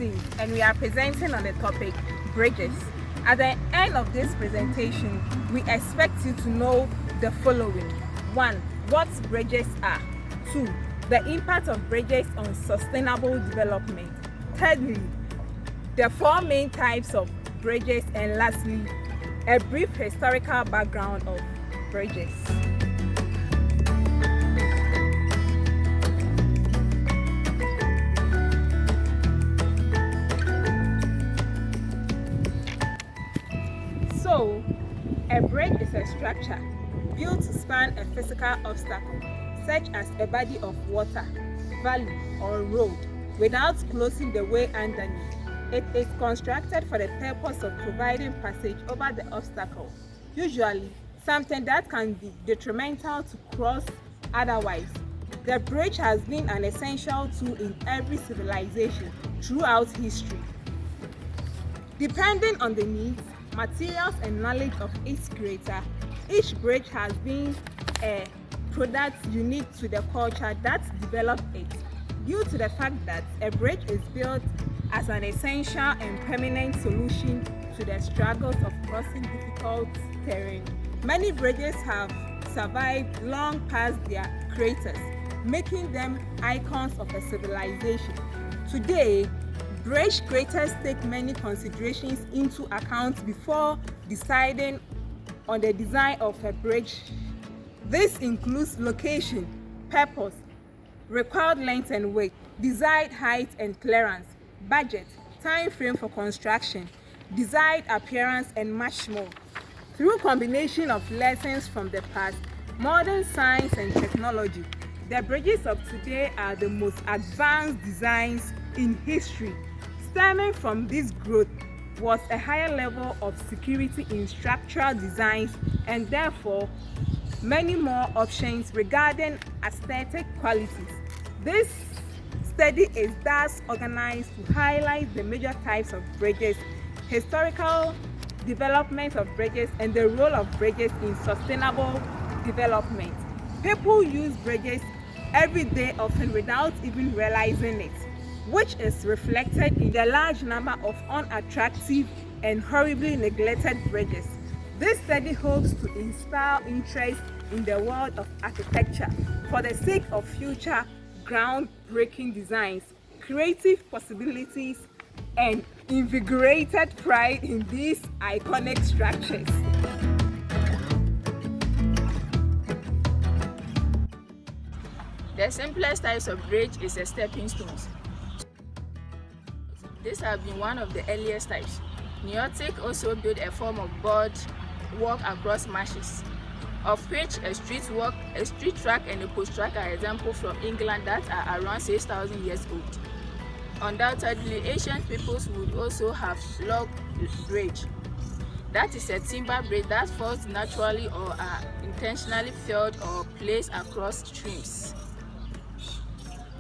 C, and we are presenting on the topic bridges. At the end of this presentation, we expect you to know the following. 1. What bridges are. 2. The impact of bridges on sustainable development. Thirdly, the 4 main types of bridges, and lastly, a brief historical background of bridges. So, a bridge is a structure built to span a physical obstacle, such as a body of water, valley, or road, without closing the way underneath. It is constructed for the purpose of providing passage over the obstacle, usually something that can be detrimental to cross otherwise. The bridge has been an essential tool in every civilization throughout history. Depending on the needs, materials, and knowledge of its creator, each bridge has been a product unique to the culture that developed it. Due to the fact that a bridge is built as an essential and permanent solution to the struggles of crossing difficult terrain, many bridges have survived long past their creators, making them icons of a civilization. Today, bridge creators take many considerations into account before deciding on the design of a bridge. This includes location, purpose, required length and weight, desired height and clearance, budget, time frame for construction, desired appearance, and much more. Through combination of lessons from the past, modern science, and technology, the bridges of today are the most advanced designs in history. Stemming from this growth was a higher level of security in structural designs, and therefore many more options regarding aesthetic qualities. This study is thus organized to highlight the major types of bridges, historical development of bridges, and the role of bridges in sustainable development. People use bridges every day, often without even realizing it, which is reflected in the large number of unattractive and horribly neglected bridges. This study hopes to inspire interest in the world of architecture for the sake of future groundbreaking designs, creative possibilities, and invigorated pride in these iconic structures. The simplest types of bridge is a stepping stones. These have been one of the earliest types. Neolithic also built a form of board walk across marshes, of which a street track, and a post track are examples from England that are around 6,000 years old. Undoubtedly, ancient peoples would also have log bridge. That is a timber bridge that falls naturally or are intentionally felled or placed across streams.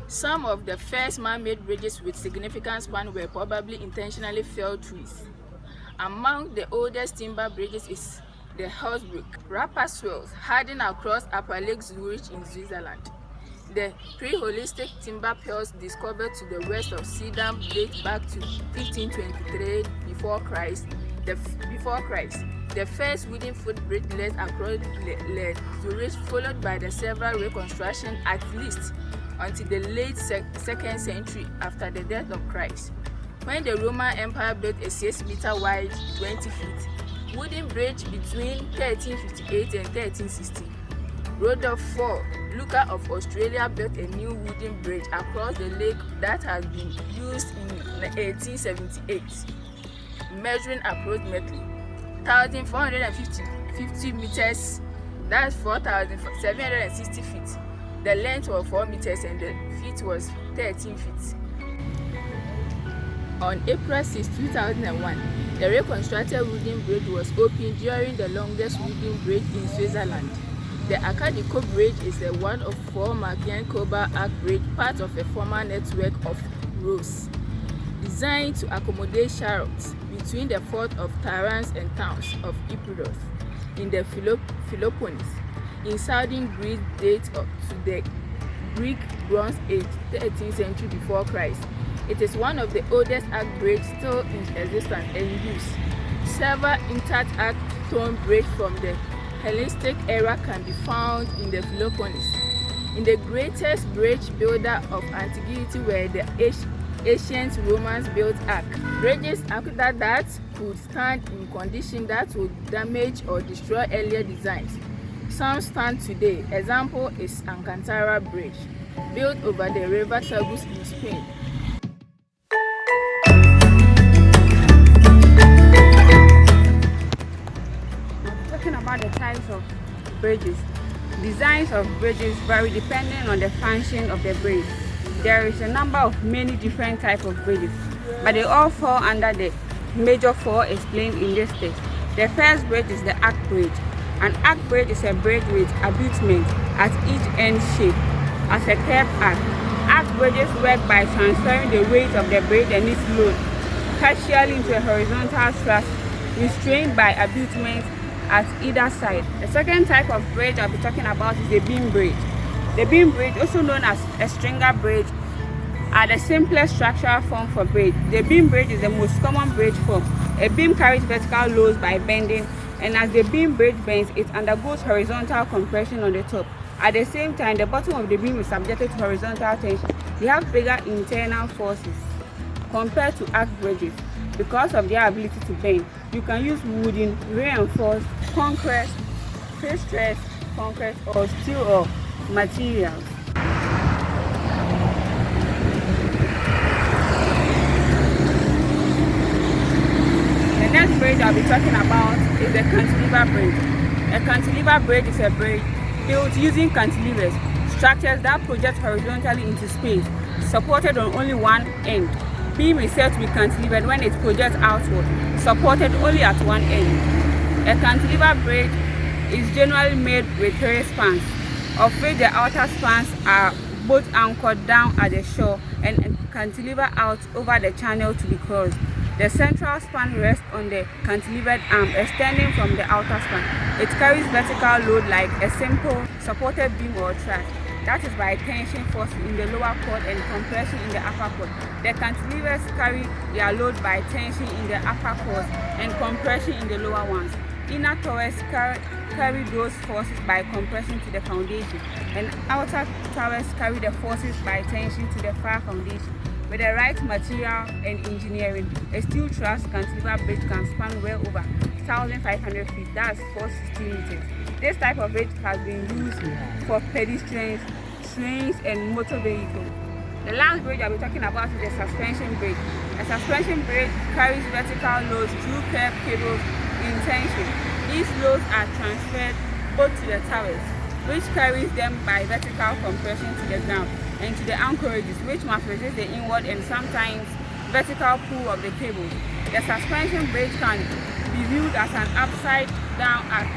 Some of the first man-made bridges with significant span were probably intentionally felled trees. Among the oldest timber bridges is the Hersbruck Rapperswil, hardened across Upper Lake Zurich in Switzerland. The pre-holistic timber piers discovered to the west of Schiedam date back to 1523 before Christ. The first wooden footbridge led across Lake Zurich, followed by the several reconstructions at least until the late 2nd century after the death of Christ, when the Roman Empire built a 6-meter wide, 20 feet wooden bridge between 1358 and 1360. Rudolf Luca of Australia built a new wooden bridge across the lake that has been used in 1878, measuring approximately 1,450 meters, that's 4,760 feet. The length was 4 meters and the feet was 13 feet. On April 6, 2001, the reconstructed wooden bridge was opened during the longest wooden bridge in Switzerland. The Akadiko Bridge is one of 4 Makian-Koba arch bridge, part of a former network of roads, designed to accommodate chariots between the fort of Tarans and towns of Epirus in the Peloponnese. In southern Greece date up to the Greek Bronze Age, 13th century before Christ. It is one of the oldest arch bridges still in existence and use. Several intact arch stone bridges from the Hellenistic era can be found in the Peloponnese. In the greatest bridge builder of antiquity were the ancient Romans built arch bridges that could stand in condition that would damage or destroy earlier designs. Some stand today. Example is Alcantara Bridge, built over the river Tagus in Spain. Talking about the types of bridges. Designs of bridges vary depending on the function of the bridge. There is a number of many different types of bridges, but they all fall under the major four explained in this text. The first bridge is the arch bridge. An arch bridge is a bridge with abutment at each end shaped as a curved arch. Arch bridges work by transferring the weight of the bridge and its load partially into a horizontal thrust restrained by abutments at either side. The second type of bridge I'll be talking about is the beam bridge. The beam bridge, also known as a stringer bridge, are the simplest structural form for bridge. The beam bridge is the most common bridge form. A beam carries vertical loads by bending, and as the beam bridge bends, it undergoes horizontal compression on the top. At the same time, the bottom of the beam is subjected to horizontal tension. They have bigger internal forces compared to arch bridges. Because of their ability to bend, you can use wooden, reinforced, concrete, pre-stressed concrete, or steel or materials. The next bridge I'll be talking about is the cantilever bridge. A cantilever bridge is a bridge built using cantilevers, structures that project horizontally into space, supported on only one end. Beam is said to be cantilevered when it projects outward, supported only at one end. A cantilever bridge is generally made with three spans, of which the outer spans are both anchored down at the shore and cantilever out over the channel to be crossed. The central span rests on the cantilevered arm extending from the outer span. It carries vertical load like a simple supported beam or truss. That is by tension force in the lower cord and compression in the upper cord. The cantilevers carry their load by tension in the upper cords and compression in the lower ones. Inner towers carry those forces by compression to the foundation, and outer towers carry the forces by tension to the far foundation. With the right material and engineering, a steel truss cantilever bridge can span well over 1,500 feet, that's 460 meters. This type of bridge has been used for pedestrians, trains, and motor vehicles. The last bridge I'll be talking about is the suspension bridge. A suspension bridge carries vertical loads through curved cables in tension. These loads are transferred both to the towers, which carries them by vertical compression to the ground, and to the anchorages, which must resist the inward and sometimes vertical pull of the cables. The suspension bridge can be viewed as an upside-down arc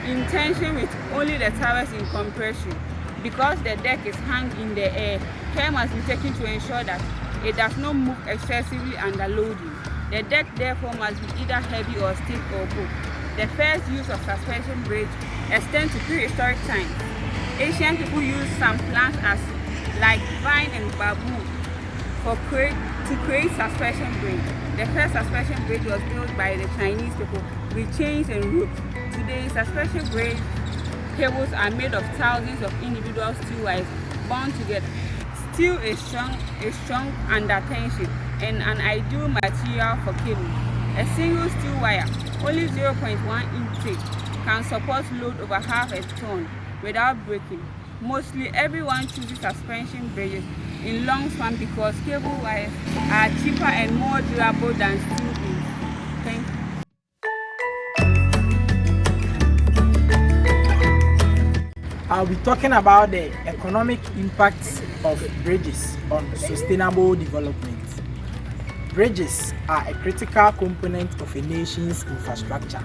in tension with only the towers in compression. Because the deck is hung in the air, care must be taken to ensure that it does not move excessively under loading. The deck therefore must be either heavy or stiff or both. The first use of suspension bridge extends to prehistoric times. Ancient people used some plants like vine and bamboo to create suspension bridge. The first suspension bridge was built by the Chinese people with chains and ropes. Today, suspension bridge cables are made of thousands of individual steel wires bound together. Steel is strong under tension and an ideal material for cable. A single steel wire, only 0.1 inch thick, can support load over half a ton without breaking. Mostly everyone chooses suspension bridges in long span because cable wires are cheaper and more durable than steel beams. Thank you. I'll be talking about the economic impacts of bridges on sustainable development. Bridges are a critical component of a nation's infrastructure,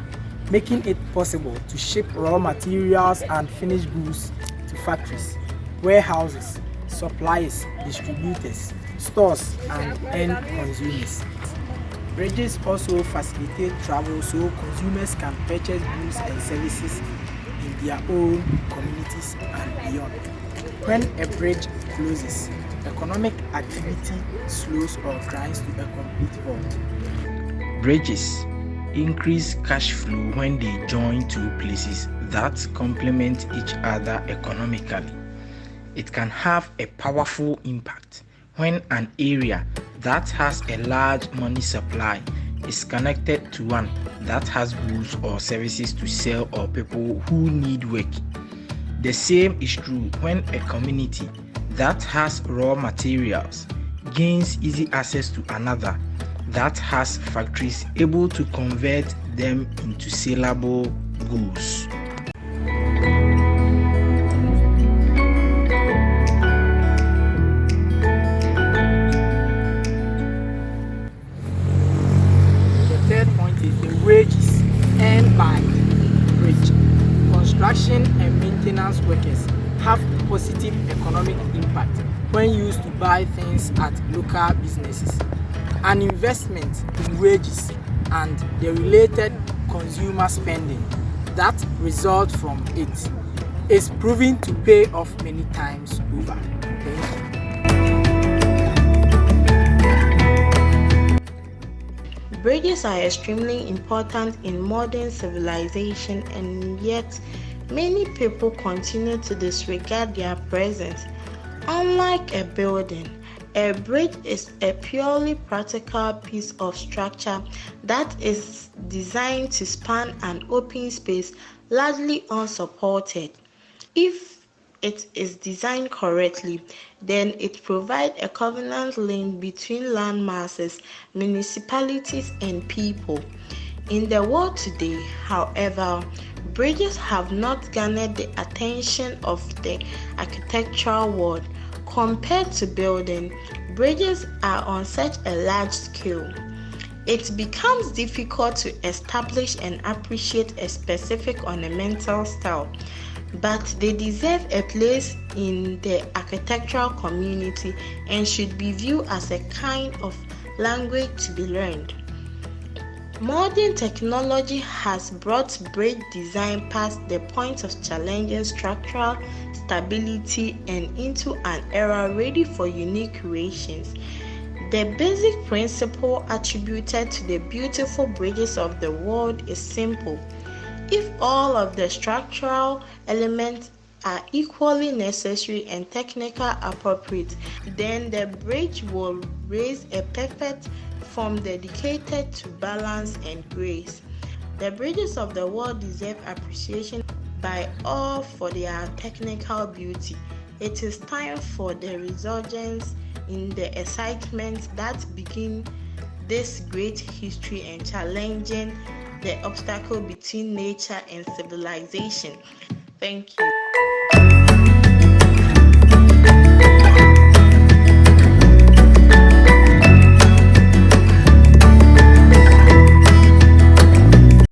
making it possible to ship raw materials and finished goods to factories, warehouses, suppliers, distributors, stores, and end consumers. Bridges also facilitate travel so consumers can purchase goods and services in their own communities and beyond. When a bridge closes, economic activity slows or grinds to a complete halt. Bridges increase cash flow when they join two places that complement each other economically. It can have a powerful impact when an area that has a large money supply is connected to one that has goods or services to sell or people who need work. The same is true when a community that has raw materials gains easy access to another that has factories able to convert them into saleable goods. The third point is the wages earned by bridge. Construction and maintenance workers have positive economic impact when used to buy things at local businesses. An investment in wages and the related consumer spending that results from it is proving to pay off many times over. Thank you. Bridges are extremely important in modern civilization, and yet many people continue to disregard their presence. Unlike a building, a bridge is a purely practical piece of structure that is designed to span an open space largely unsupported. If it is designed correctly, then it provides a covenant link between land masses, municipalities, and people. In the world today, however, bridges have not garnered the attention of the architectural world. Compared to building, bridges are on such a large scale. It becomes difficult to establish and appreciate a specific ornamental style, but they deserve a place in the architectural community and should be viewed as a kind of language to be learned. Modern technology has brought bridge design past the point of challenging structural stability and into an era ready for unique creations. The basic principle attributed to the beautiful bridges of the world is simple. If all of the structural elements are equally necessary and technically appropriate, then the bridge will raise a perfect form dedicated to balance and grace. The bridges of the world deserve appreciation by all for their technical beauty. It is time for the resurgence in the excitement that begin this great history and challenging the obstacle between nature and civilization. Thank you.